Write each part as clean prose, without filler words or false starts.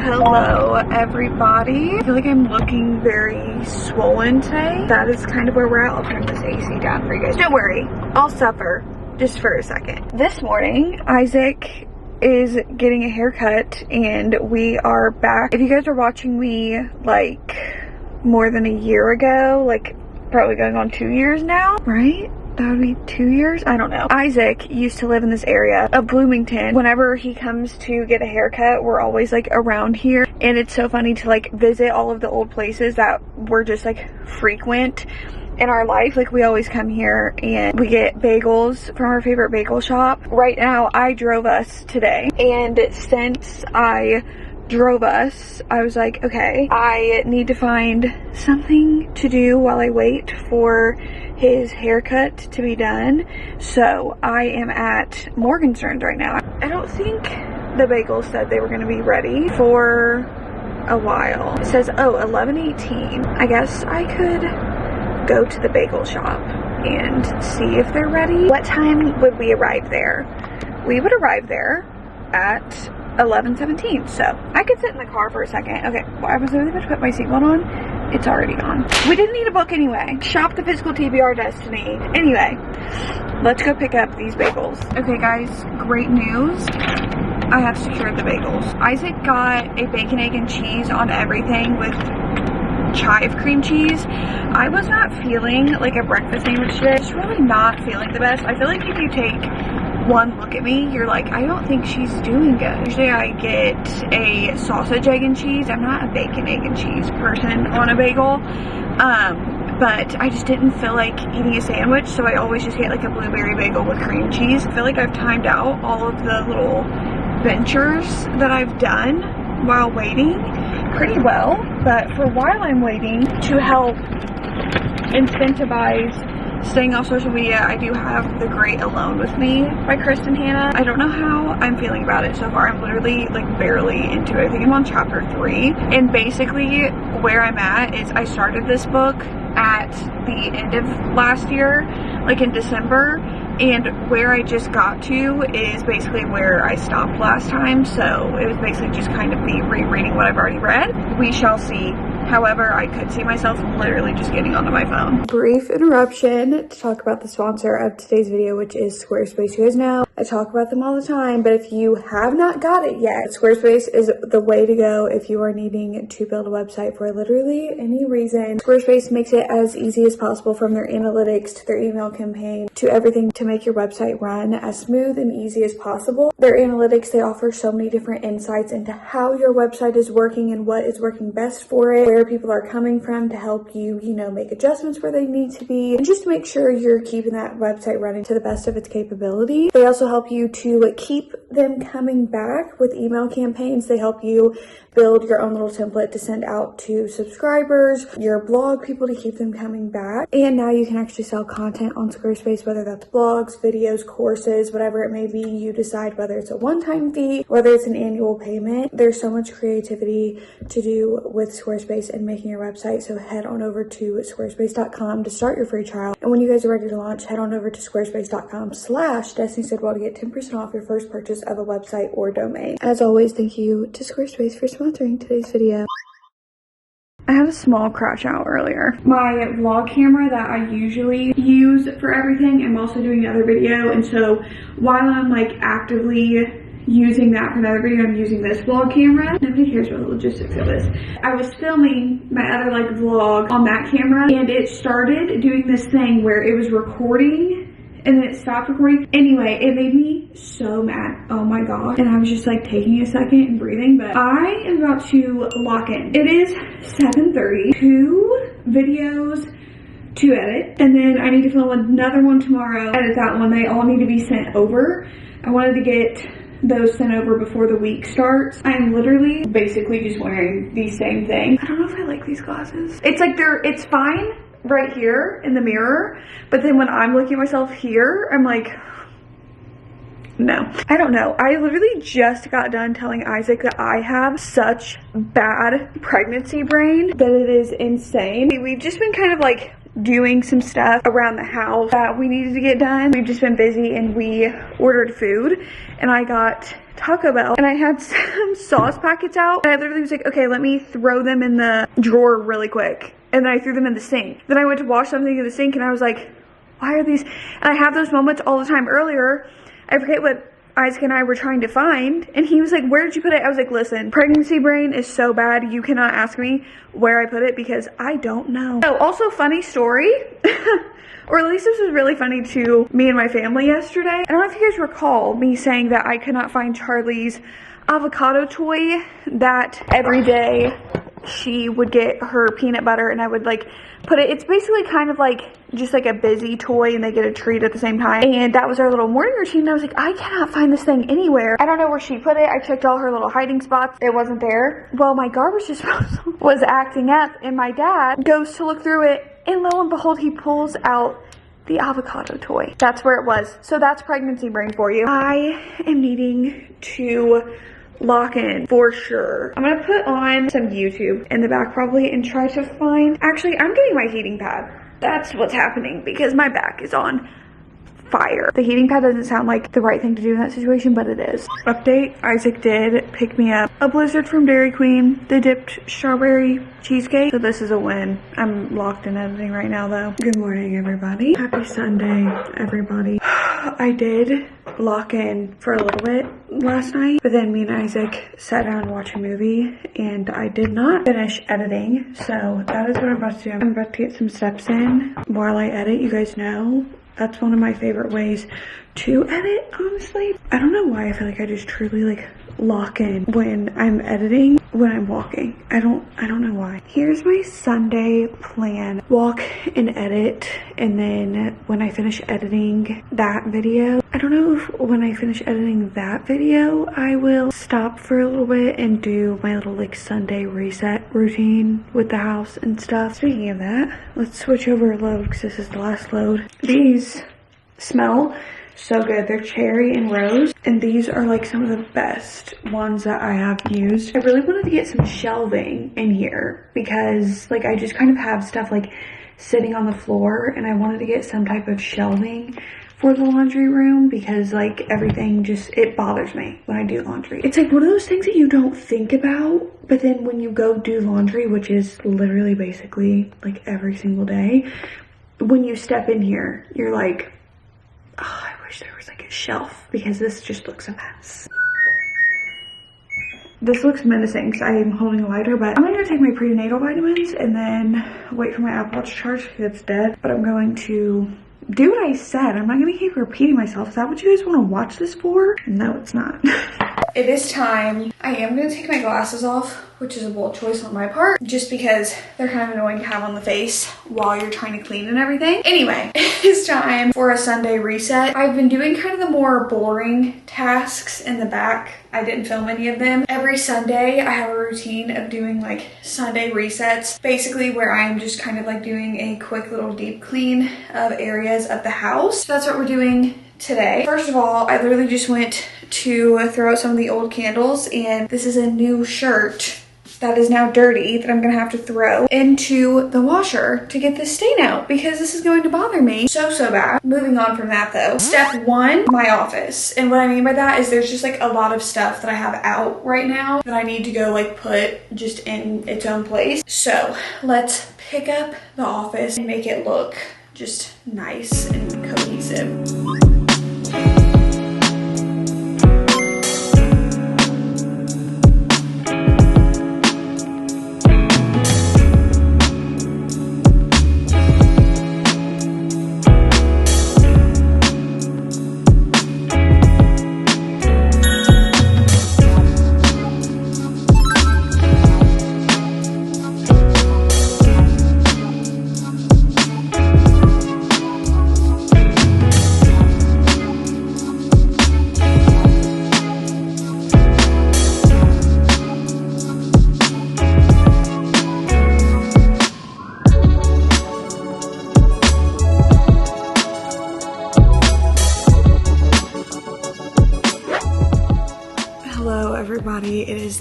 Hello everybody. I feel like I'm looking very swollen today. That is kind of where we're at. I'll turn this AC down for you guys. Don't worry, I'll suffer just for a second. This morning, Isaac is getting a haircut and we are back. If you guys are watching me like more than a year ago, like probably going on 2 years now, right? That would be 2 years? I don't know. Isaac used to live in this area of Bloomington. Whenever he comes to get a haircut, we're always like around here. And it's so funny to like visit all of the old places that were just like frequent in our life. Like we always come here and we get bagels from our favorite bagel shop. Right now, I drove us today. And since I drove us, I was like, okay, I need to find something to do while I wait for his haircut to be done. So I am at Morgenstern's right now. I don't think the bagels said they were going to be ready for a while. It says, oh, 11:18. I guess I could go to the bagel shop and see if they're ready. What time would we arrive there? We would arrive there at 11:17, so I could sit in the car for a second. Okay, well, I was really about to put my seatbelt on. It's already on. We didn't need a book anyway. Shop the physical TBR destiny. Anyway, let's go pick up these bagels. Okay guys, great news. I have secured the bagels. Isaac got a bacon, egg, and cheese on everything with chive cream cheese. I was not feeling like a breakfast sandwich today. Just really not feeling the best. I feel like if you take one look at me, you're like, I don't think she's doing good. Usually I get a sausage, egg, and cheese. I'm not a bacon, egg, and cheese person on a bagel. But I just didn't feel like eating a sandwich, so I always just get like a blueberry bagel with cream cheese. I feel like I've timed out all of the little ventures that I've done while waiting pretty well. But for while I'm waiting, to help incentivize staying off social media, I do have The Great Alone with Me by Kristen Hanna. I don't know how I'm feeling about it so far. I'm literally like barely into it. I think I'm on chapter 3. And basically where I'm at is I started this book at the end of last year, like in December. And where I just got to is basically where I stopped last time. So it was basically just kind of me rereading what I've already read. We shall see. However, I could see myself literally just getting onto my phone. Brief interruption to talk about the sponsor of today's video, which is Squarespace. You guys know I talk about them all the time, but if you have not got it yet, Squarespace is the way to go if you are needing to build a website for literally any reason. Squarespace makes it as easy as possible, from their analytics to their email campaign to everything, to make your website run as smooth and easy as possible. Their analytics, they offer so many different insights into how your website is working and what is working best for it, where people are coming from, to help you, make adjustments where they need to be, and just to make sure you're keeping that website running to the best of its capability. They also help you to keep them coming back with email campaigns. They help you build your own little template to send out to subscribers, your blog people, to keep them coming back. And now you can actually sell content on Squarespace, whether that's blogs, videos, courses, whatever it may be. You decide whether it's a one-time fee, whether it's an annual payment. There's so much creativity to do with Squarespace and making your website. So head on over to squarespace.com to start your free trial. And when you guys are ready to launch, head on over to squarespace.com/DestinySaidWell to get 10% off your first purchase of a website or domain. As always, thank you to Squarespace for sponsoring today's video. I had a small crash out earlier. My vlog camera that I usually use for everything, I'm also doing another video, and so while I'm like actively using that for another video, I'm using this vlog camera. Nobody cares about the logistics of this. I was filming my other like vlog on that camera, and it started doing this thing where it was recording and then it stopped recording. Anyway, it made me so mad. Oh my god. And I was just like taking a second and breathing, but I am about to lock in. It is 7:30, 2 videos to edit, and then I need to film another one tomorrow, edit that one. They all need to be sent over. I wanted to get those sent over before the week starts. I'm literally basically just wearing the same thing. I don't know if I like these glasses. It's like it's fine right here in the mirror, but then when I'm looking at myself here, I'm like, no. I don't know. I literally just got done telling Isaac that I have such bad pregnancy brain that it is insane. We've just been kind of like doing some stuff around the house that we needed to get done. We've just been busy and we ordered food and I got Taco Bell and I had some sauce packets out and I literally was like, okay, let me throw them in the drawer really quick. And then I threw them in the sink. Then I went to wash something in the sink and I was like, why are these? And I have those moments all the time. Earlier, I forget what Isaac and I were trying to find and he was like, where did you put it? I was like, listen, pregnancy brain is so bad, you cannot ask me where I put it because I don't know. Oh, also funny story, or at least this was really funny to me and my family yesterday. I don't know if you guys recall me saying that I could not find Charlie's avocado toy, that every day she would get her peanut butter and I would like put it, it's basically kind of like just like a busy toy and they get a treat at the same time. And that was our little morning routine and I was like, I cannot find this thing anywhere. I don't know where she put it. I checked all her little hiding spots. It wasn't there. Well, my garbage disposal was acting up and my dad goes to look through it and lo and behold, he pulls out the avocado toy. That's where it was. So that's pregnancy brain for you. I am needing to lock in for sure. I'm gonna put on some YouTube in the back probably and try to find, actually I'm getting my heating pad. That's what's happening because my back is on fire. The heating pad doesn't sound like the right thing to do in that situation, but it is. Update, Isaac did pick me up a Blizzard from Dairy Queen, the dipped strawberry cheesecake. So this is a win. I'm locked in editing right now though. Good morning everybody. Happy Sunday everybody. I did lock in for a little bit last night, but then me and Isaac sat down and watched a movie and I did not finish editing. So that is what I'm about to do. I'm about to get some steps in while I edit. You guys know that's one of my favorite ways to edit, honestly. I don't know why I feel like I just truly like lock in when I'm editing, when I'm walking. I don't know why. Here's my Sunday plan. Walk and edit, and then when I finish editing that video, I don't know if when I finish editing that video, I will stop for a little bit and do my little like Sunday reset routine with the house and stuff. Speaking of that, let's switch over a load because this is the last load. These smell so good. They're cherry and rose, and these are like some of the best ones that I have used. I really wanted to get some shelving in here because like I just kind of have stuff like sitting on the floor and I wanted to get some type of shelving for the laundry room because like everything just, it bothers me when I do laundry. It's like one of those things that you don't think about, but then when you go do laundry, which is literally basically like every single day, when you step in here, you're like, oh, I wish there was like a shelf because this just looks a mess. This looks menacing because I am holding a lighter, but I'm gonna go take my prenatal vitamins and then wait for my Apple Watch to charge because it's dead. But I'm going to do what I said. I'm not gonna keep repeating myself. Is that what you guys want to watch this for? No, it's not. It is time. I am gonna take my glasses off, which is a bold choice on my part, just because they're kind of annoying to have on the face while you're trying to clean and everything. Anyway, it is time for a Sunday reset. I've been doing kind of the more boring tasks in the back. I didn't film any of them. Every Sunday, I have a routine of doing like Sunday resets, basically where I am just kind of like doing a quick little deep clean of areas of the house. So that's what we're doing today. First of all, I literally just went to throw out some of the old candles, and this is a new shirt that is now dirty that I'm gonna have to throw into the washer to get this stain out because this is going to bother me so bad. Moving on from that though, step one, my office. And what I mean by that is there's just like a lot of stuff that I have out right now that I need to go like put just in its own place. So let's pick up the office and make it look just nice and cohesive.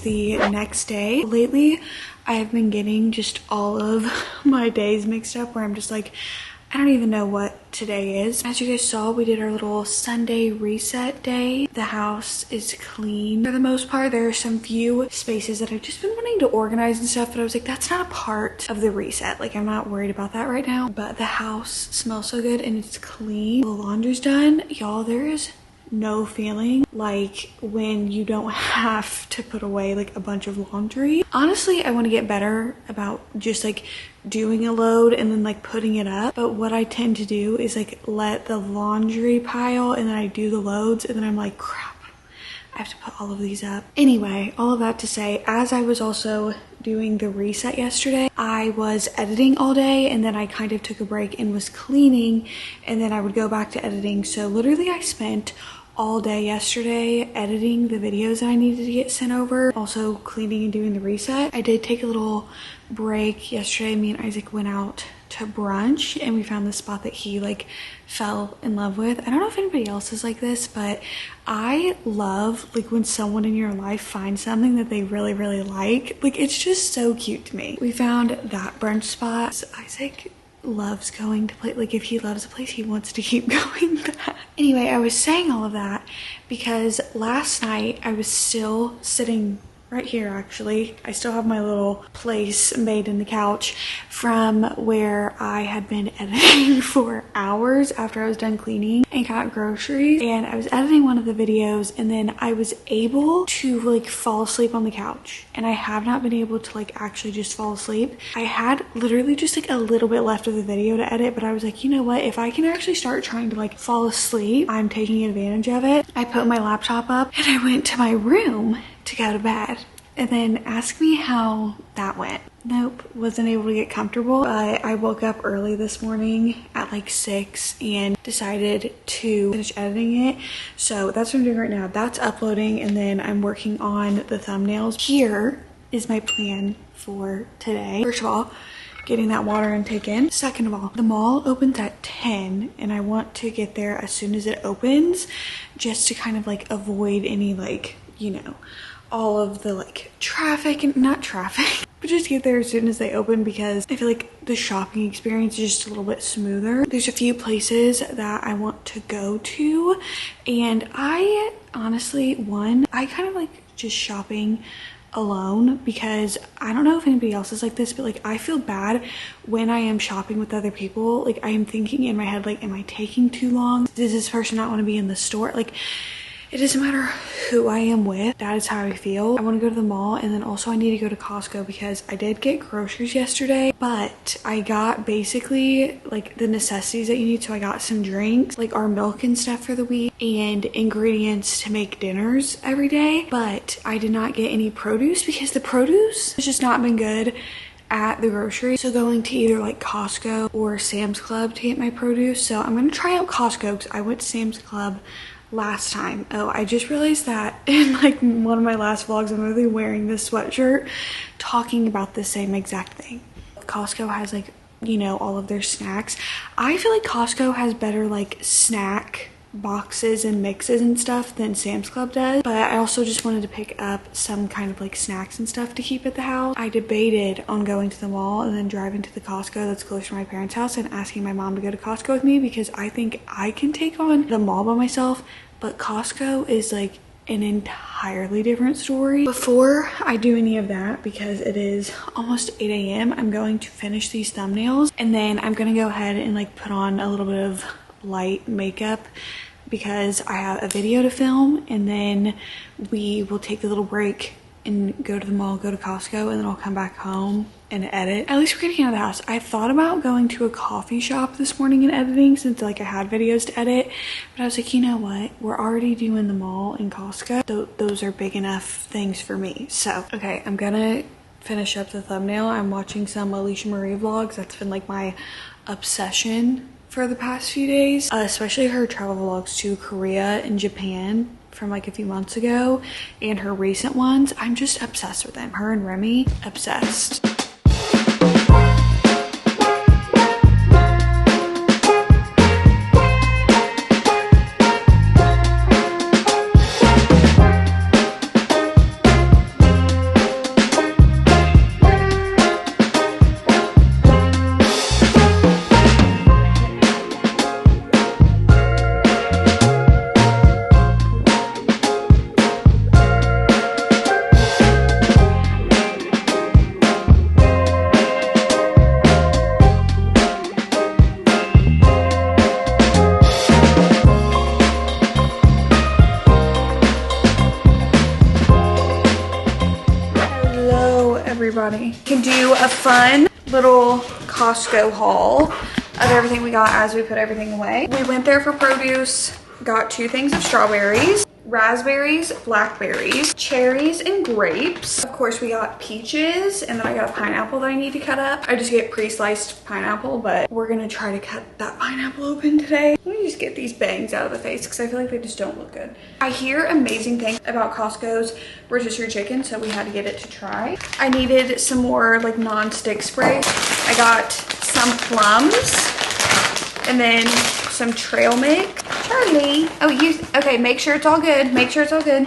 the next day. Lately, I have been getting just all of my days mixed up where I'm just like, I don't even know what today is. As you guys saw, we did our little Sunday reset day. The house is clean for the most part. There are some few spaces that I've just been wanting to organize and stuff, but I was like, that's not a part of the reset. Like, I'm not worried about that right now. But the house smells so good and it's clean. The laundry's done. Y'all, there is no feeling like when you don't have to put away like a bunch of laundry. Honestly, I want to get better about just like doing a load and then like putting it up, but what I tend to do is like let the laundry pile and then I do the loads and then I'm like, crap, I have to put all of these up. Anyway, all of that to say, as I was also doing the reset yesterday, I was editing all day and then I kind of took a break and was cleaning and then I would go back to editing. So literally I spent all day yesterday editing the videos that I needed to get sent over, also cleaning and doing the reset. I did take a little break yesterday. Me and Isaac went out to brunch and we found the spot that he like fell in love with. I don't know if anybody else is like this, but I love like when someone in your life finds something that they really, really like. Like, it's just so cute to me. We found that brunch spot. Isaac loves going to play, like if he loves a place, he wants to keep going back. Anyway, I was saying all of that because last night I was still sitting right here. Actually, I still have my little place made in the couch from where I had been editing for hours after I was done cleaning and got groceries, and I was editing one of the videos and then I was able to like fall asleep on the couch, and I have not been able to like actually just fall asleep. I had literally just like a little bit left of the video to edit, but I was like, you know what, if I can actually start trying to like fall asleep, I'm taking advantage of it. I put my laptop up and I went to my room to go to bed. And then ask me how that went. Nope, wasn't able to get comfortable. I woke up early this morning at like 6 and decided to finish editing it. So that's what I'm doing right now. That's uploading and then I'm working on the thumbnails. Here is my plan for today. First of all, getting that water intake in. Second of all, the mall opens at 10 and I want to get there as soon as it opens just to kind of like avoid any like, you know, all of the like traffic, and not traffic, but just get there as soon as they open because I feel like the shopping experience is just a little bit smoother. There's a few places that I want to go to, and I honestly, I kind of like just shopping alone because I don't know if anybody else is like this, but like I feel bad when I am shopping with other people. Like I am thinking in my head, like, am I taking too long? Does this person not want to be in the store? Like, it doesn't matter who I am with. That is how I feel. I want to go to the mall, and then also I need to go to Costco because I did get groceries yesterday, but I got basically like the necessities that you need. So I got some drinks, like our milk and stuff for the week, and ingredients to make dinners every day. But I did not get any produce because the produce has just not been good at the grocery. So going to either like Costco or Sam's Club to get my produce. So I'm going to try out Costco because I went to Sam's Club last time. Oh, I just realized that in like one of my last vlogs, I'm literally wearing this sweatshirt talking about the same exact thing. Costco has like, you know, all of their snacks. I feel like Costco has better like snack boxes and mixes and stuff than Sam's Club does, but I also just wanted to pick up some kind of like snacks and stuff to keep at the house. I debated on going to the mall and then driving to the Costco that's close to my parents' house and asking my mom to go to Costco with me because I think I can take on the mall by myself, but Costco is like an entirely different story. Before I do any of that, because it is almost 8 a.m, I'm going to finish these thumbnails and then I'm gonna go ahead and like put on a little bit of light makeup because I have a video to film, and then we will take a little break and go to the mall, go to Costco, and then I'll come back home and edit. At least we're getting out of the house. I thought about going to a coffee shop this morning and editing since like I had videos to edit, but I was like, you know what? We're already doing the mall and Costco. Those are big enough things for me. So, okay, I'm gonna finish up the thumbnail. I'm watching some Alicia Marie vlogs. That's been like my obsession for the past few days, especially her travel vlogs to Korea and Japan from like a few months ago, and her recent ones. I'm just obsessed with them. Her and Remy, obsessed. everybody can do a fun little Costco haul of everything we got as we put everything away. We went there for produce, got 2 things of strawberries, raspberries, blackberries, cherries, and grapes. Of course, we got peaches, and then I got a pineapple that I need to cut up. I just get pre-sliced pineapple, but we're gonna try to cut that pineapple open today. Let me just get these bangs out of the face because I feel like they just don't look good. I hear amazing things about Costco's rotisserie chicken, so we had to get it to try. I needed some more like non-stick spray. I got some plums and then some trail mix. Charlie. Oh, okay, make sure it's all good. Make sure it's all good.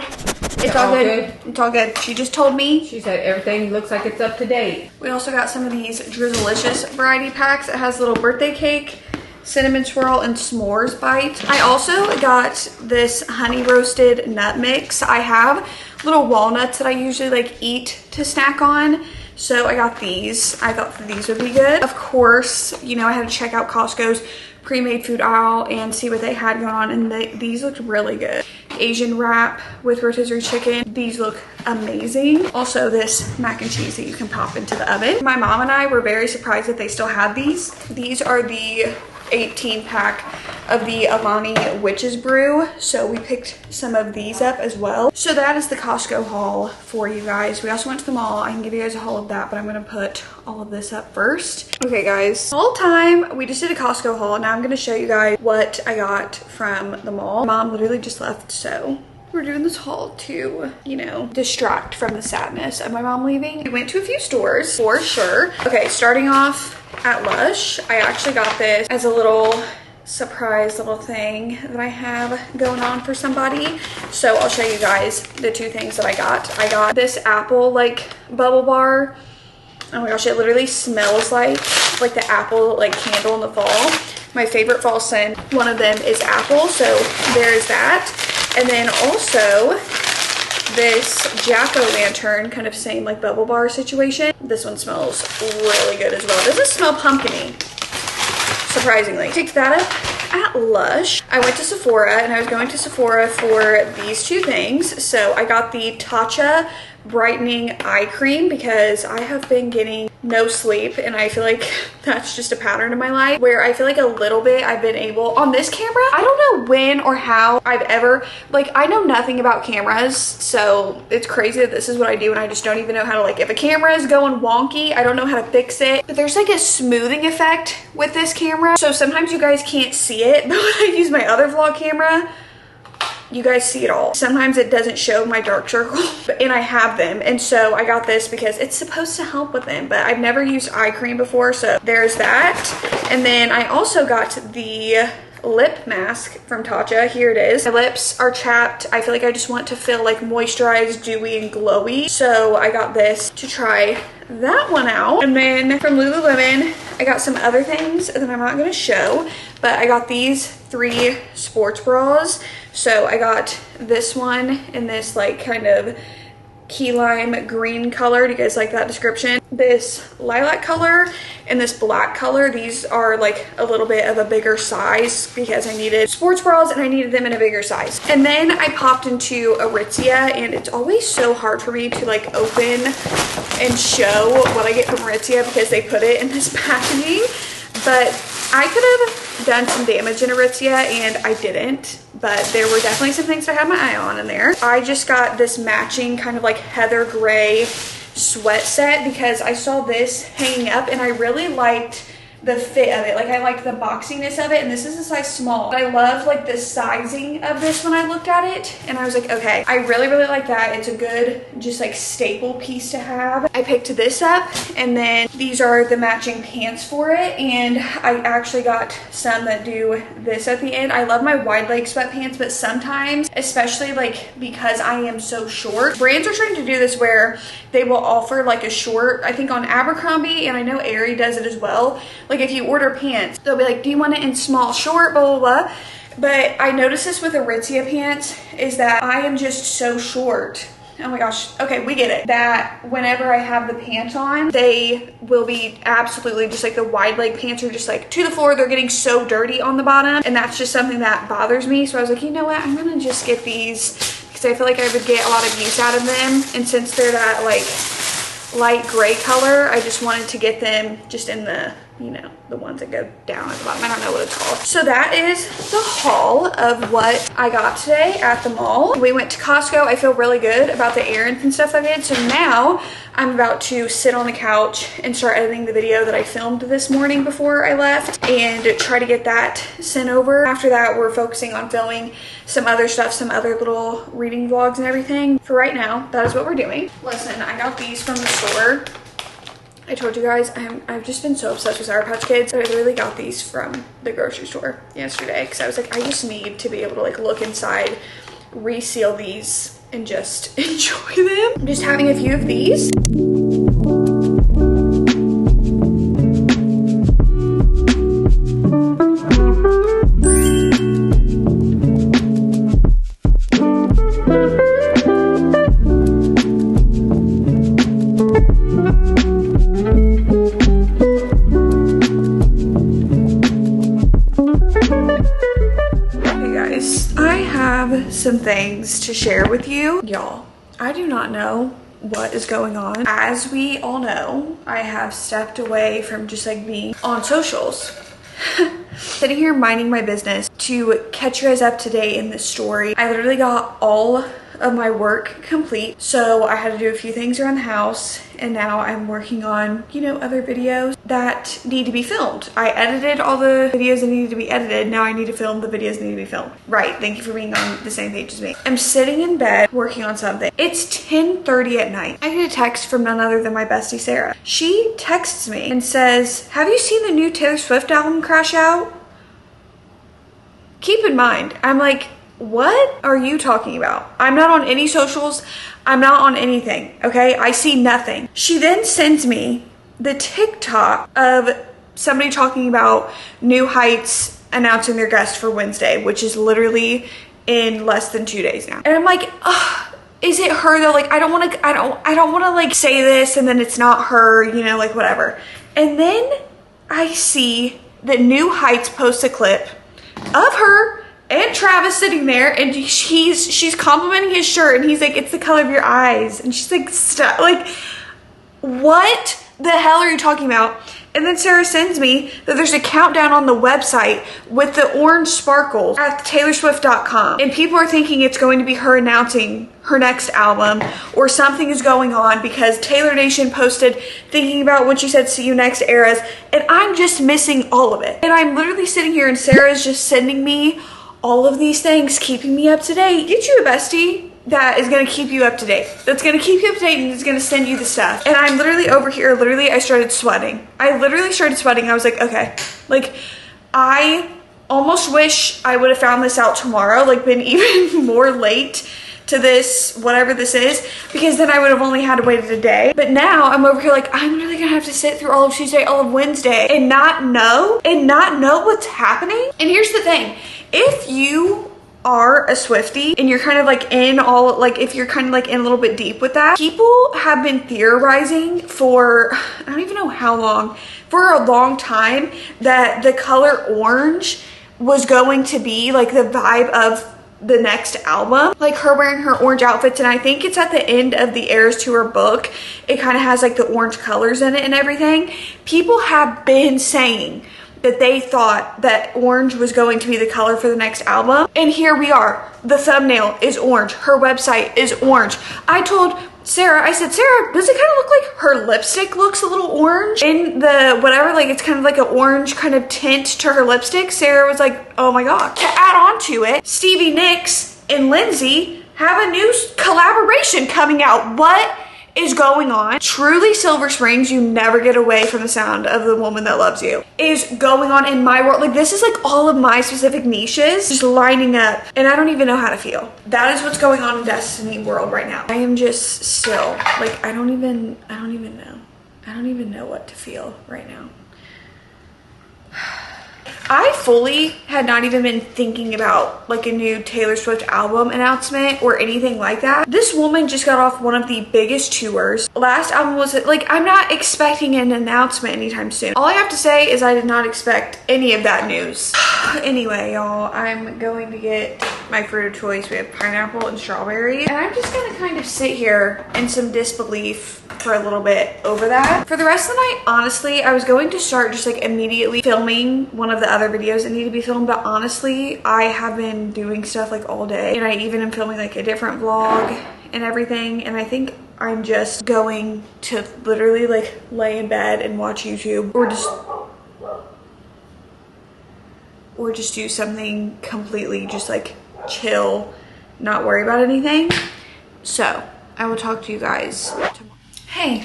It's all good. It's all good. She just told me. She said everything looks like it's up to date. We also got some of these Drizzlicious variety packs. It has a little birthday cake, cinnamon swirl, and s'mores bite. I also got this honey roasted nut mix. I have little walnuts that I usually like eat to snack on. So I got these. I thought that these would be good. Of course, you know, I had to check out Costco's pre-made food aisle and see what they had going on, and these looked really good. Asian wrap with rotisserie chicken. These look amazing. Also this mac and cheese that you can pop into the oven. My mom and I were very surprised that they still had these. These are the 18 pack of the Alani Witch's Brew, so we picked some of these up as well. So that is the Costco haul for you guys. We also went to the mall. I can give you guys a haul of that, but I'm gonna put all of this up first. Okay guys, whole time we just did a Costco haul. Now I'm gonna show you guys what I got from the mall. Mom literally just left, so we're doing this haul to, you know, distract from the sadness of my mom leaving. We went to a few stores for sure. Okay, starting off at Lush. I actually got this as a little surprise little thing that I have going on for somebody. So I'll show you guys the 2 things that I got. I got this apple like bubble bar. Oh my gosh, it literally smells like the apple like candle in the fall. My favorite fall scent, one of them is apple, so there's that. And then also this jack-o'-lantern kind of same like bubble bar situation. This one smells really good as well. It doesn't smell pumpkin-y, surprisingly. Picked that up at Lush. I went to Sephora, and I was going to Sephora for these 2 things. So I got the Tatcha brightening eye cream because I have been getting no sleep, and I feel like that's just a pattern in my life where I feel like a little bit I've been able on this camera. I don't know when or how I've ever, like, I know nothing about cameras, so it's crazy that this is what I do, and I just don't even know how to, like, if a camera is going wonky, I don't know how to fix it. But there's like a smoothing effect with this camera, so sometimes you guys can't see it, but when I use my other vlog camera, you guys see it all. Sometimes it doesn't show my dark circle, and I have them. And so I got this because it's supposed to help with them, but I've never used eye cream before, so there's that. And then I also got the lip mask from Tatcha. Here it is. My lips are chapped. I feel like I just want to feel like moisturized, dewy, and glowy. So I got this to try that one out. And then from Lululemon, I got some other things that I'm not gonna show, but I got these 3 sports bras. So I got this one in this like kind of key lime green color. Do you guys like that description? This lilac color and this black color. These are like a little bit of a bigger size because I needed sports bras and I needed them in a bigger size. And then I popped into Aritzia, and it's always so hard for me to like open and show what I get from Aritzia because they put it in this packaging. But I could have done some damage in Aritzia, and I didn't, but there were definitely some things I had my eye on in there. I just got this matching kind of like heather gray sweat set because I saw this hanging up and I really liked the fit of it. Like, I liked the boxiness of it, and this is a size small. I love like the sizing of this when I looked at it, and I was like, okay, I really like that. It's a good just like staple piece to have. I picked this up, and then these are the matching pants for it, and I actually got some that do this at the end. I love my wide leg sweatpants, but sometimes, especially like because I am so short, brands are trying to do this where they will offer like a short, I think on Abercrombie, and I know Aerie does it as well. Like if you order pants, they'll be like, do you want it in small, short, blah, blah, blah. But I noticed this with Aritzia pants is that I am just so short. Oh my gosh, okay, we get it. That whenever I have the pants on, they will be absolutely just like the wide leg pants are just like to the floor. They're getting so dirty on the bottom, and that's just something that bothers me. So I was like, you know what, I'm gonna just get these because I feel like I would get a lot of use out of them. And since they're that like light gray color. I just wanted to get them just in the, you know, the ones that go down at the bottom. I don't know what it's called. So that is the haul of what I got today at the mall. We went to Costco. I feel really good about the errands and stuff I did. So now I'm about to sit on the couch and start editing the video that I filmed this morning before I left and try to get that sent over. After that, we're focusing on filming some other stuff, some other little reading vlogs and everything. For right now, that is what we're doing. Listen, I got these from the store. I told you guys, I've just been so obsessed with Sour Patch Kids. I literally got these from the grocery store yesterday because I was like, I just need to be able to like look inside, reseal these, and just enjoy them. I'm just having a few of these. Some things to share with you. Y'all, I do not know what is going on. As we all know, I have stepped away from just like being on socials. Sitting here minding my business to catch you guys up today in this story. I literally got all of my work complete, so I had to do a few things around the house, and now I'm working on, you know, other videos that need to be filmed. I edited all the videos that needed to be edited. Now I need to film the videos that need to be filmed. Right, thank you for being on the same page as me. I'm sitting in bed working on something. It's 10:30 at night. I get a text from none other than my bestie Sarah. She texts me and says, have you seen the new Taylor Swift album Crash Out? Keep in mind, I'm like, what are you talking about? I'm not on any socials. I'm not on anything, okay? I see nothing. She then sends me the TikTok of somebody talking about New Heights announcing their guest for Wednesday, which is literally in less than 2 days now. And I'm like, ugh, is it her though? Like, I don't want to like say this and then it's not her, you know, like whatever. And then I see that New Heights posts a clip of her and Travis sitting there, and she's complimenting his shirt, and he's like, it's the color of your eyes, and she's like, stop, like, what the hell are you talking about? And then Sarah sends me that there's a countdown on the website with the orange sparkles at taylorswift.com, and people are thinking it's going to be her announcing her next album, or something is going on because Taylor Nation posted thinking about when she said see you next eras, and I'm just missing all of it. And I'm literally sitting here and Sarah's just sending me all of these things, keeping me up to date. Get you a bestie that is gonna keep you up to date. That's gonna keep you up to date and is gonna send you the stuff. And I'm literally over here, I started sweating. I literally started sweating. I was like, okay. Like, I almost wish I would have found this out tomorrow, like been even more late to this, whatever this is, because then I would have only had to wait a day. But now I'm over here like, I'm really gonna have to sit through all of Tuesday, all of Wednesday, and not know what's happening. And here's the thing, if you are a Swiftie and you're kind of like in all, like if you're kind of like in a little bit deep with that, people have been theorizing for, I don't even know how long, for a long time, that the color orange was going to be like the vibe of the next album, like her wearing her orange outfits. And I think it's at the end of the Eras Tour book, it kind of has like the orange colors in it and everything. People have been saying that they thought that orange was going to be the color for the next album, and here we are. The thumbnail is orange, her website is orange. I told Sarah, I said, Sarah, does it kind of look like her lipstick looks a little orange in the whatever, like it's kind of like an orange kind of tint to her lipstick? Sarah was like, oh my god. To add on to it, Stevie Nicks and Lindsay have a new collaboration coming out. What is going on? Truly Silver Springs, you never get away from the sound of the woman that loves you, is going on in my world. Like, this is like all of my specific niches just lining up, and I don't even know how to feel. That is what's going on in Destiny world right now. I am just still like, I don't even know what to feel right now. I fully had not even been thinking about like a new Taylor Swift album announcement or anything like that. This woman just got off one of the biggest tours. Last album was like, I'm not expecting an announcement anytime soon. All I have to say is I did not expect any of that news. Anyway, y'all, I'm going to get my fruit of choice. We have pineapple and strawberry. And I'm just gonna kind of sit here in some disbelief for a little bit over that. For the rest of the night, honestly, I was going to start just like immediately filming one of the other videos that need to be filmed, but honestly, I have been doing stuff like all day, and I even am filming like a different vlog and everything, and I think I'm just going to literally like lay in bed and watch YouTube or just do something completely just like chill, not worry about anything. So I will talk to you guys tomorrow. Hey.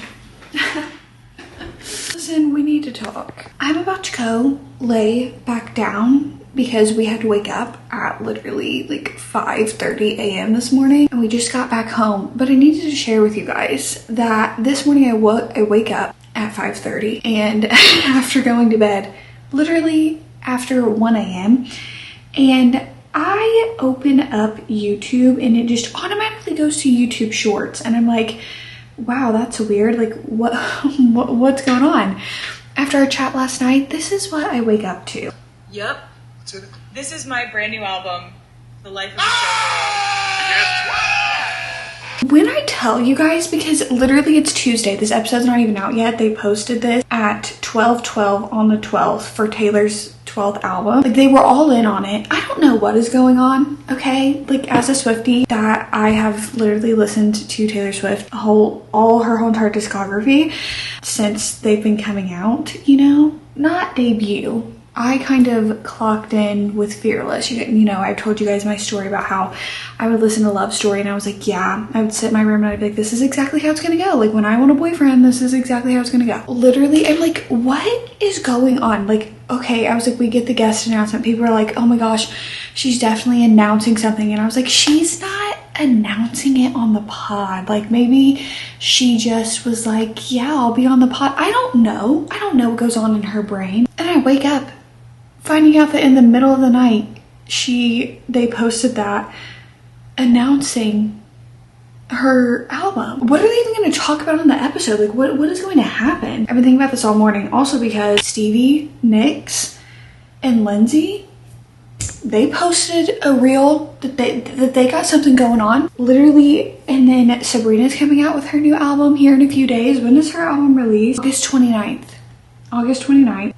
Listen, we need to talk. I'm about to go lay back down because we had to wake up at literally like 5:30 a.m. this morning, and we just got back home. But I needed to share with you guys that this morning I wake up at 5:30, and after going to bed literally after 1 a.m. and I open up YouTube and it just automatically goes to YouTube Shorts, and I'm like, wow, that's weird. Like, what's going on? After our chat last night, this is what I wake up to. Yep. What's in it? This is my brand new album, The Life of a Showgirl. When I tell you guys, because literally it's Tuesday, this episode's not even out yet. They posted this at 12:12 on the 12th for Taylor's 12th album. Like, they were all in on it. I don't know what is going on, okay? Like, as a Swiftie, that I have literally listened to Taylor Swift all her whole entire discography since they've been coming out, you know? Not debut. I kind of clocked in with Fearless. You know, I told you guys my story about how I would listen to Love Story and I was like, yeah, I would sit in my room and I'd be like, this is exactly how it's gonna go. Like, when I want a boyfriend, this is exactly how it's gonna go. Literally, I'm like, what is going on? Like, okay, I was like, we get the guest announcement. People are like, oh my gosh, she's definitely announcing something. And I was like, she's not announcing it on the pod. Like, maybe she just was like, yeah, I'll be on the pod. I don't know what goes on in her brain. And I wake up finding out that in the middle of the night, they posted that announcing her album. What are they even going to talk about in the episode? Like, what is going to happen? I've been thinking about this all morning. Also because Stevie, Nyx, and Lindsay, they posted a reel that they got something going on. Literally, and then Sabrina's coming out with her new album here in a few days. When does her album release? August 29th.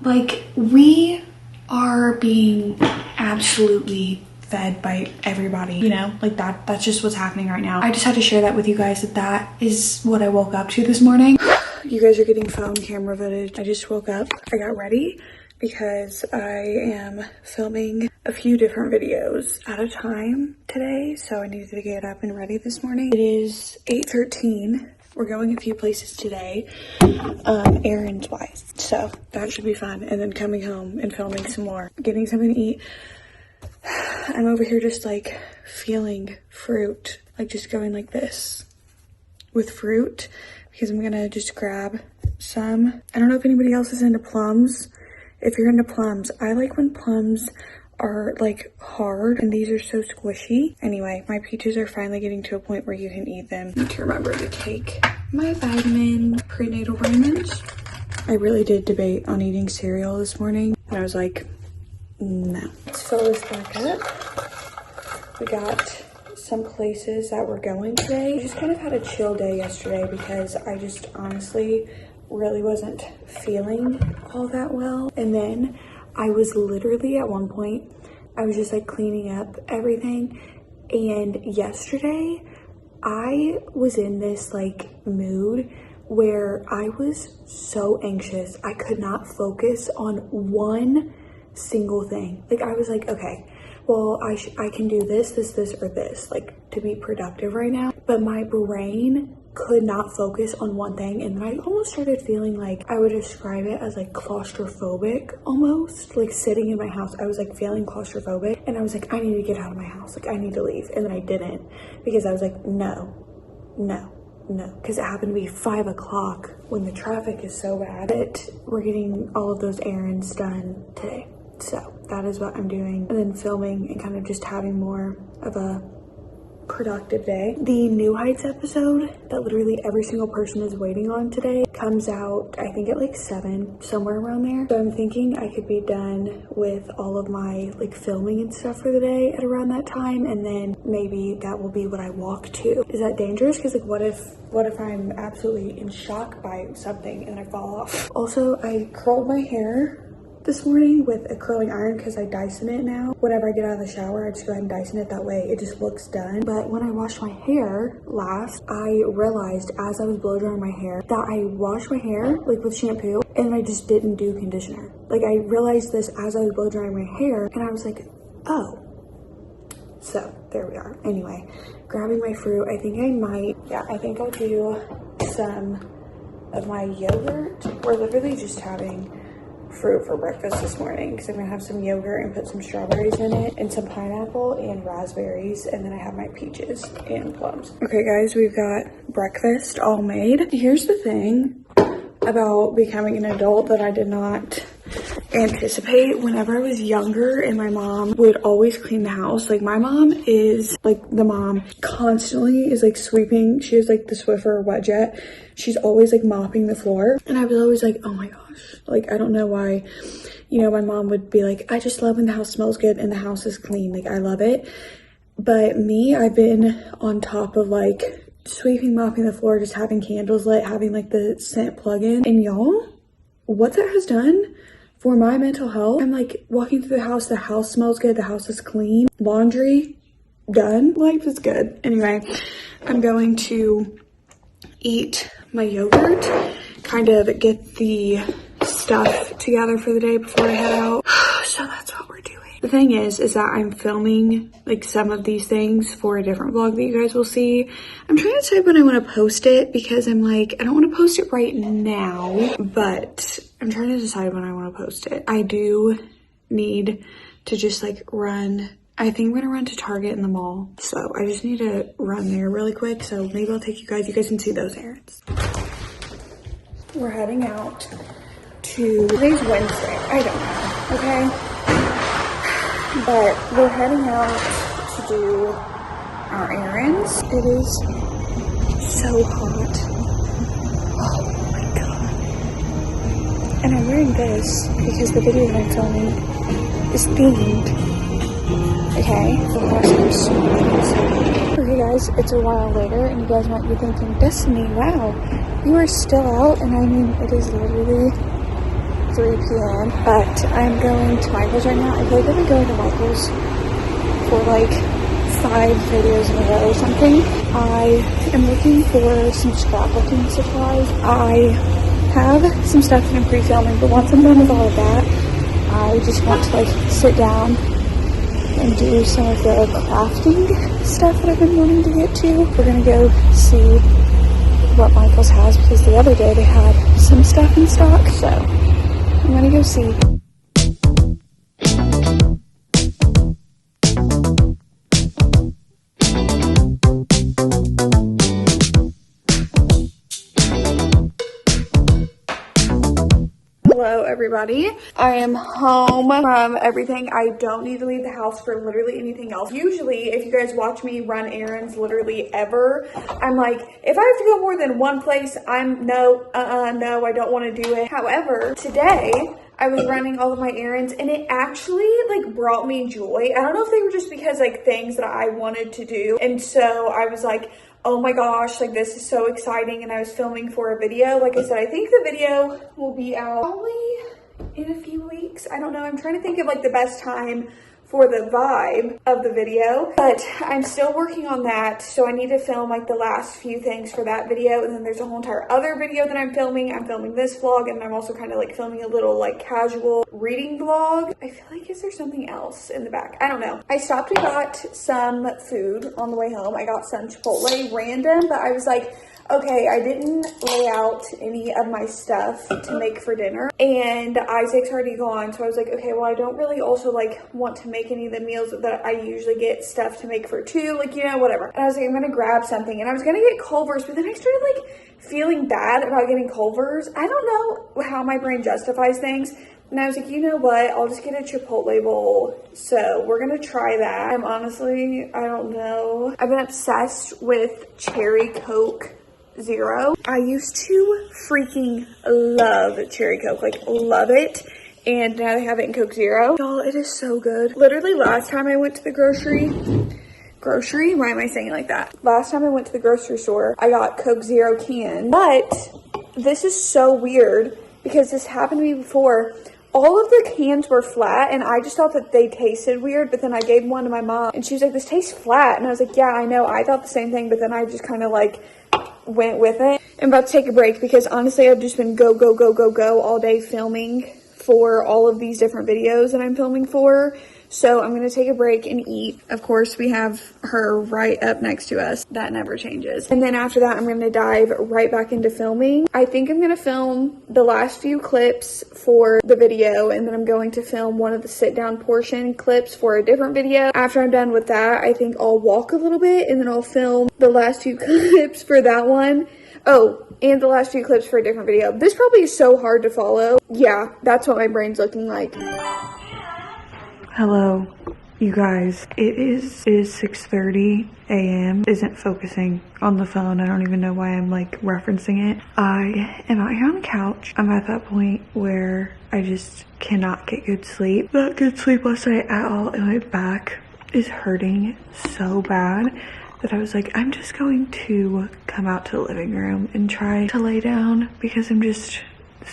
Like, we are being absolutely fed by everybody, you know? Like, that's just what's happening right now. I just had to share that with you guys, that is what I woke up to this morning. You guys are getting phone camera footage. I just woke up. I got ready because I am filming a few different videos at a time today, so I needed to get up and ready this morning. It is 8:13. We're going a few places today, errands wise, so that should be fun. And then coming home and filming some more, getting something to eat. I'm over here just like feeling fruit, like just going like this with fruit, because I'm gonna just grab some. I don't know if anybody else is into plums. If you're into plums, I like when plums are like hard and these are so squishy. Anyway, my peaches are finally getting to a point where you can eat them. I need to remember to take my prenatal vitamins. I really did debate on eating cereal this morning, and I was like, no. Let's fill this back up. We got some places that we're going today. We just kind of had a chill day yesterday because I just honestly really wasn't feeling all that well. And then I was literally at one point, I was just like cleaning up everything. And yesterday I was in this like mood where I was so anxious. I could not focus on one single thing. Like, I was like, okay, well, I can do this, or this, like, to be productive right now. But my brain could not focus on one thing, and I almost started feeling like I would describe it as like claustrophobic almost, like sitting in my house. I was like feeling claustrophobic, and I was like, I need to get out of my house, like I need to leave. And then I didn't, because I was like, no, because it happened to be 5 o'clock when the traffic is so bad that we're getting all of those errands done today. So that is what I'm doing, and then filming and kind of just having more of a productive day. The New Heights episode that literally every single person is waiting on today comes out, I think at like 7, somewhere around there. So I'm thinking I could be done with all of my like filming and stuff for the day at around that time, and then maybe that will be what I walk to. Is that dangerous? Because like what if I'm absolutely in shock by something and I fall off? Also, I curled my hair this morning with a curling iron because I Dyson it now. Whenever I get out of the shower, I just go ahead and Dyson it. That way it just looks done. But when I washed my hair last, I realized as I was blow drying my hair that I washed my hair like with shampoo and I just didn't do conditioner. Like I realized this as I was blow drying my hair and I was like, oh. So there we are. Anyway, grabbing my fruit. I think I'll do some of my yogurt. We're literally just having fruit for breakfast this morning because I'm gonna have some yogurt and put some strawberries in it and some pineapple and raspberries, and then I have my peaches and plums. Okay guys, we've got breakfast all made. Here's the thing about becoming an adult that I did not anticipate. Whenever I was younger and my mom would always clean the house, like my mom is like the mom constantly is like sweeping. She has like the Swiffer wet jet. She's always like mopping the floor, and I was always like, oh my gosh, like I don't know why, you know, my mom would be like, I just love when the house smells good and the house is clean, like I love it. But me, I've been on top of like sweeping, mopping the floor, just having candles lit, having like the scent plug-in, and y'all, what that has done for my mental health. I'm like walking through the house smells good, the house is clean, laundry done, life is good. Anyway, I'm going to eat my yogurt, kind of get the stuff together for the day before I head out. So that's what we're doing. The thing is that I'm filming like some of these things for a different vlog that you guys will see. I'm trying to decide when I want to post it because I'm like, I don't want to post it right now, but I'm trying to decide when I want to post it. I do need to just like run. I think I'm gonna run to Target in the mall. So I just need to run there really quick. So maybe I'll take you guys can see those errands. We're heading out to, today's Wednesday, I don't know, okay? But we're heading out to do our errands. It is so hot. Oh my God. And I'm wearing this because the video that I'm filming is themed. Okay, okay guys, it's a while later and you guys might be thinking, Destiny, wow, you are still out. And I mean, it is literally 3 p.m. But I'm going to Michael's right now. I feel like I've been going to Michael's for like 5 videos in a row or something. I am looking for some scrapbooking supplies. I have some stuff that I'm pre-filming, but once I'm done with all of that, I just want to like sit down and do some of the crafting stuff that I've been wanting to get to. We're gonna go see what Michael's has because the other day they had some stuff in stock, so I'm gonna go see. Hello everybody, I am home from everything. I don't need to leave the house for literally anything else. Usually if you guys watch me run errands literally ever, I'm like, if I have to go more than one place, I'm no, I don't want to do it. However, today I was running all of my errands and it actually like brought me joy. I don't know if they were just because like things that I wanted to do, and so I was like, oh my gosh, like this is so exciting. And I was filming for a video. Like I said, I think the video will be out probably in a few weeks. I don't know. I'm trying to think of like the best time for the vibe of the video, but I'm still working on that. So I need to film like the last few things for that video. And then there's a whole entire other video that I'm filming. I'm filming this vlog, and I'm also kind of like filming a little like casual reading vlog. I feel like, is there something else in the back? I don't know. I stopped and got some food on the way home. I got some Chipotle random, but I was like, Okay, I didn't lay out any of my stuff to make for dinner, and Isaac's already gone, so I was like, okay, well, I don't really also like want to make any of the meals that I usually get stuff to make for two, like, you know, whatever. And I was like, I'm gonna grab something, and I was gonna get Culver's, but then I started like feeling bad about getting Culver's. I don't know how my brain justifies things. And I was like, you know what? I'll just get a Chipotle bowl. So we're going to try that. I'm honestly, I don't know. I've been obsessed with Cherry Coke Zero. I used to freaking love Cherry Coke, like love it. And now they have it in Coke Zero. Y'all, it is so good. Literally last time I went to the grocery, why am I saying it like that? Last time I went to the grocery store, I got Coke Zero can. But this is so weird because this happened to me before. All of the cans were flat, and I just thought that they tasted weird, but then I gave one to my mom, and she was like, this tastes flat, and I was like, yeah, I know, I thought the same thing, but then I just kind of, like, went with it. I'm about to take a break, because honestly, I've just been go all day filming for all of these different videos that I'm filming for. So I'm going to take a break and eat. Of course, we have her right up next to us. That never changes. And then after that, I'm going to dive right back into filming. I think I'm going to film the last few clips for the video, and then I'm going to film one of the sit down portion clips for a different video. After I'm done with that, I think I'll walk a little bit, and then I'll film the last few clips for that one. Oh, and the last few clips for a different video. This probably is so hard to follow. Yeah, that's what my brain's looking like. Hello, you guys. It is 6:30 a.m. Isn't focusing on the phone. I don't even know why I'm like referencing it. I am out here on the couch. I'm at that point where I just cannot get good sleep. Not good sleep last night at all, and my back is hurting so bad that I was like, I'm just going to come out to the living room and try to lay down because I'm just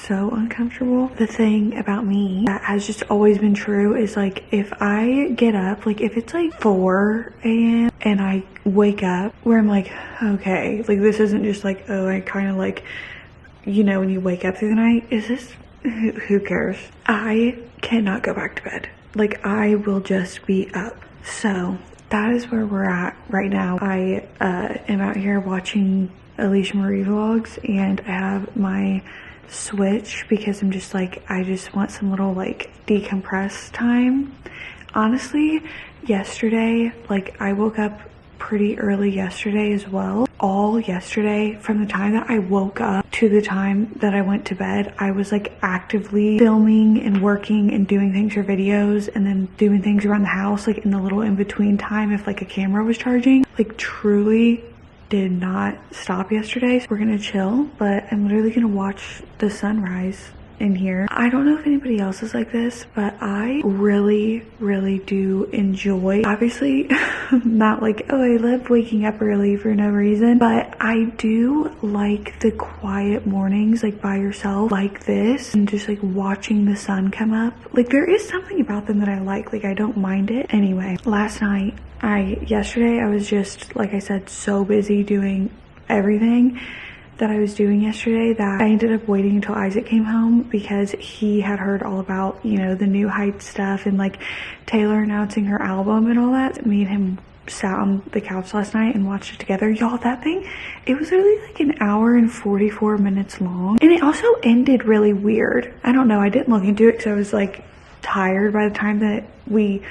so uncomfortable. The thing about me that has just always been true is like, if I get up, like if it's like 4 a.m. and I wake up where I'm like, okay, like this isn't just like, oh, I kind of like, you know, when you wake up through the night, is this, who cares? I cannot go back to bed. Like I will just be up. So that is where we're at right now. I am out here watching Alicia Marie vlogs, and I have my Switch because I'm just like, I just want some little like decompress time. Honestly, yesterday, like I woke up pretty early yesterday as well. All yesterday, from the time that I woke up to the time that I went to bed, I was like actively filming and working and doing things for videos, and then doing things around the house, like in the little in-between time if like a camera was charging. Like truly did not stop yesterday. So we're gonna chill, but I'm literally gonna watch the sunrise in here. I don't know if anybody else is like this, but I really do enjoy, obviously not like, oh, I love waking up early for no reason, but I do like the quiet mornings, like by yourself like this, and just like watching the sun come up. Like there is something about them that I like I don't mind it. Anyway, last night, yesterday I was just, like I said, so busy doing everything that I was doing yesterday that I ended up waiting until Isaac came home because he had heard all about, you know, the New Heights stuff and like Taylor announcing her album and all that. Me and him sat on the couch last night and watched it together. Y'all, that thing, it was really like an hour and 44 minutes long, and it also ended really weird. I don't know, I didn't look into it because I was like tired by the time that we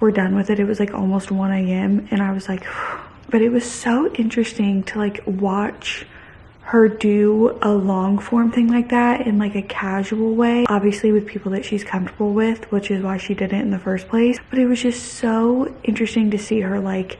were done with it. It was like almost 1 a.m. and I was like, but it was so interesting to like watch her do a long form thing like that in like a casual way, obviously with people that she's comfortable with, which is why she did it in the first place. But it was just so interesting to see her like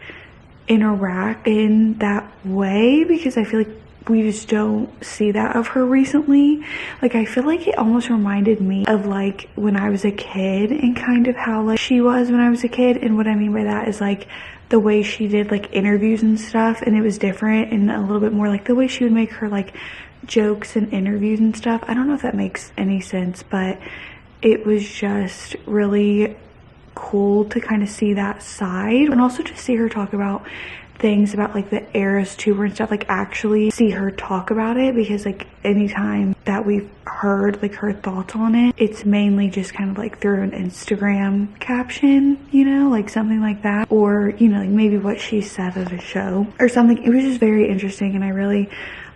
interact in that way, because I feel like we just don't see that of her recently. Like I feel like it almost reminded me of like when I was a kid, and kind of how like she was when I was a kid. And what I mean by that is like the way she did like interviews and stuff, and it was different and a little bit more like the way she would make her like jokes and interviews and stuff. I don't know if that makes any sense, but it was just really cool to kind of see that side, and also to see her talk about things about like the Eras tour and stuff, like actually see her talk about it, because like anytime that we've heard like her thoughts on it, it's mainly just kind of like through an Instagram caption, you know, like something like that, or you know, like maybe what she said at a show or something. It was just very interesting, and I really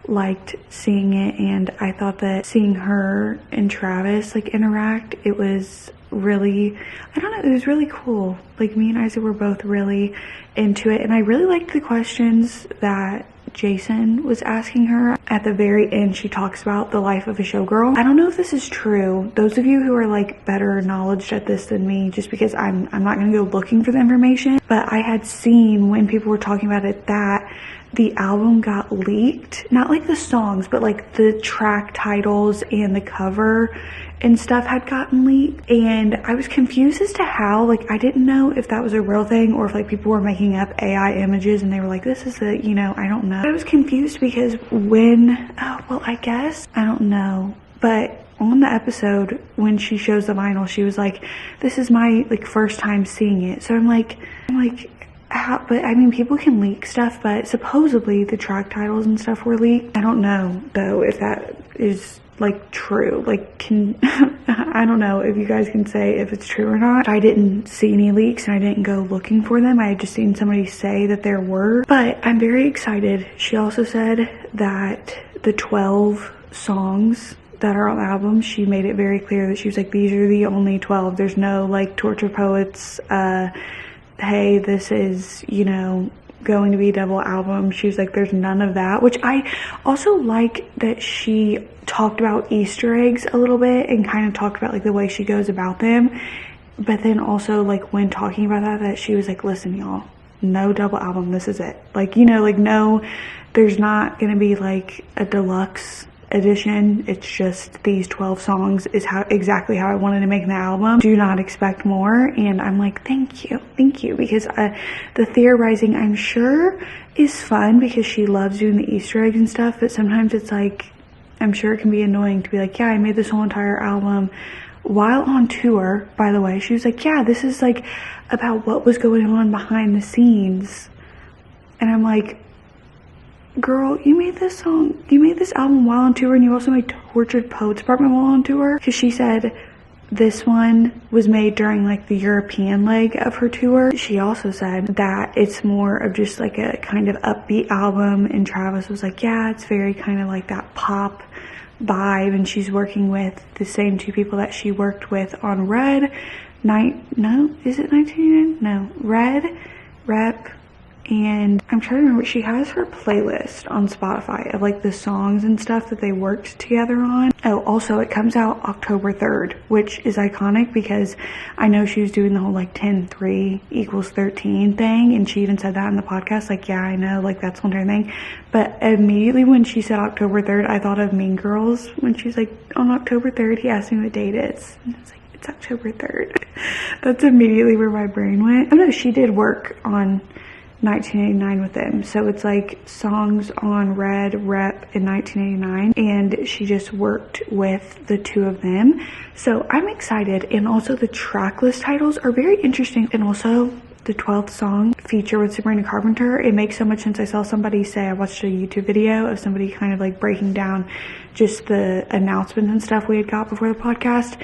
liked seeing it, and I thought that seeing her and Travis like interact, it was really, I don't know, it was really cool. Like, me and Isaac were both really into it, and I really liked the questions that Jason was asking her. At the very end, she talks about the life of a showgirl. I don't know if this is true. Those of you who are like better knowledge at this than me, just because I'm not gonna go looking for the information, but I had seen when people were talking about it that the album got leaked. Not like the songs, but like the track titles and the cover and stuff had gotten leaked. And I was confused as to how. Like, I didn't know if that was a real thing or if like people were making up AI images and they were like, this is the, you know, I don't know. I was confused because when, oh, well, I guess, I don't know. But on the episode, when she shows the vinyl, she was like, this is my like first time seeing it. So I'm like, how, but I mean, people can leak stuff, but supposedly the track titles and stuff were leaked. I don't know though if that is like true. Like, I don't know if you guys can say if it's true or not. I didn't see any leaks and I didn't go looking for them. I had just seen somebody say that there were, but I'm very excited. She also said that the 12 songs that are on the album, she made it very clear that she was like, these are the only 12. There's no like Torture Poets, hey, this is, you know, going to be a double album. She was like, there's none of that, which I also like that she talked about Easter eggs a little bit and kind of talked about like the way she goes about them. But then also like when talking about that she was like, listen y'all, no double album, this is it. Like, you know, like no, there's not gonna be like a deluxe edition. It's just these 12 songs is exactly how I wanted to make the album. Do not expect more. And I'm like, thank you, because the theorizing, I'm sure, is fun because she loves doing the Easter eggs and stuff, but sometimes it's like, I'm sure it can be annoying to be like, yeah, I made this whole entire album while on tour. By the way, she was like, yeah, this is like about what was going on behind the scenes. And I'm like, girl, you made this album while on tour, and you also made Tortured Poets Apartment while on tour? Because she said this one was made during like the European leg of her tour. She also said that it's more of just like a kind of upbeat album, and Travis was like, yeah, it's very kind of like that pop vibe, and she's working with the same two people that she worked with on Red, is it 1989? No, Red, Rep, and I'm trying to remember, she has her playlist on Spotify of like the songs and stuff that they worked together on. Oh, also it comes out October 3rd, which is iconic because I know she was doing the whole like 10-3 = 13 thing, and she even said that in the podcast, like, yeah, I know, like that's one thing. But immediately when she said October 3rd, I thought of Mean Girls when she's like, on October 3rd, he asked me what date it is. And it's like, it's October 3rd. That's immediately where my brain went. Oh no, she did work on 1989 with them, so it's like songs on Red, Rep in 1989, and she just worked with the two of them. So I'm excited, and also the track list titles are very interesting, and also the 12th song feature with Sabrina Carpenter. It makes so much sense. I saw somebody say, I watched a YouTube video of somebody kind of like breaking down just the announcements and stuff we had got before the podcast.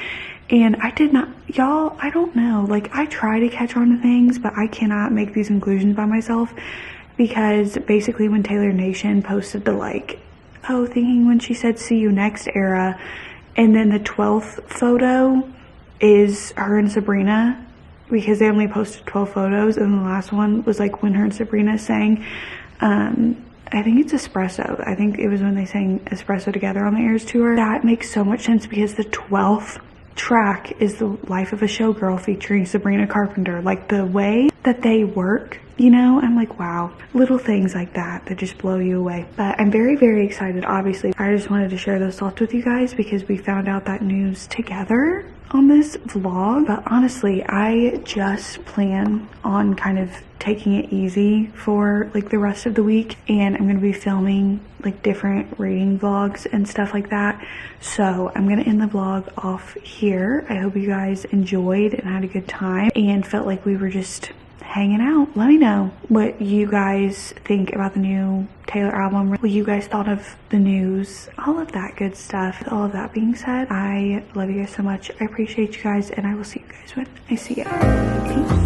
And I did not, y'all, I don't know, like I try to catch on to things, but I cannot make these conclusions by myself, because basically when Taylor Nation posted the like, oh, thinking when she said see you next era, and then the 12th photo is her and Sabrina, because they only posted 12 photos, and the last one was like when her and Sabrina sang, I think it's Espresso. I think it was when they sang Espresso together on the Eras tour. That makes so much sense because the 12th track is the life of a showgirl featuring Sabrina Carpenter. Like the way that they work, you know, I'm like, wow, little things like that just blow you away. But I'm very, very excited. Obviously, I just wanted to share those thoughts with you guys because we found out that news together on this vlog. But honestly, I just plan on kind of taking it easy for like the rest of the week, and I'm gonna be filming like different reading vlogs and stuff like that. So I'm gonna end the vlog off here. I hope you guys enjoyed and had a good time and felt like we were just hanging out. Let me know what you guys think about the new Taylor album, what you guys thought of the news, all of that good stuff. All of that being said, I love you guys so much. I appreciate you guys, and I will see you guys when I see you. Peace.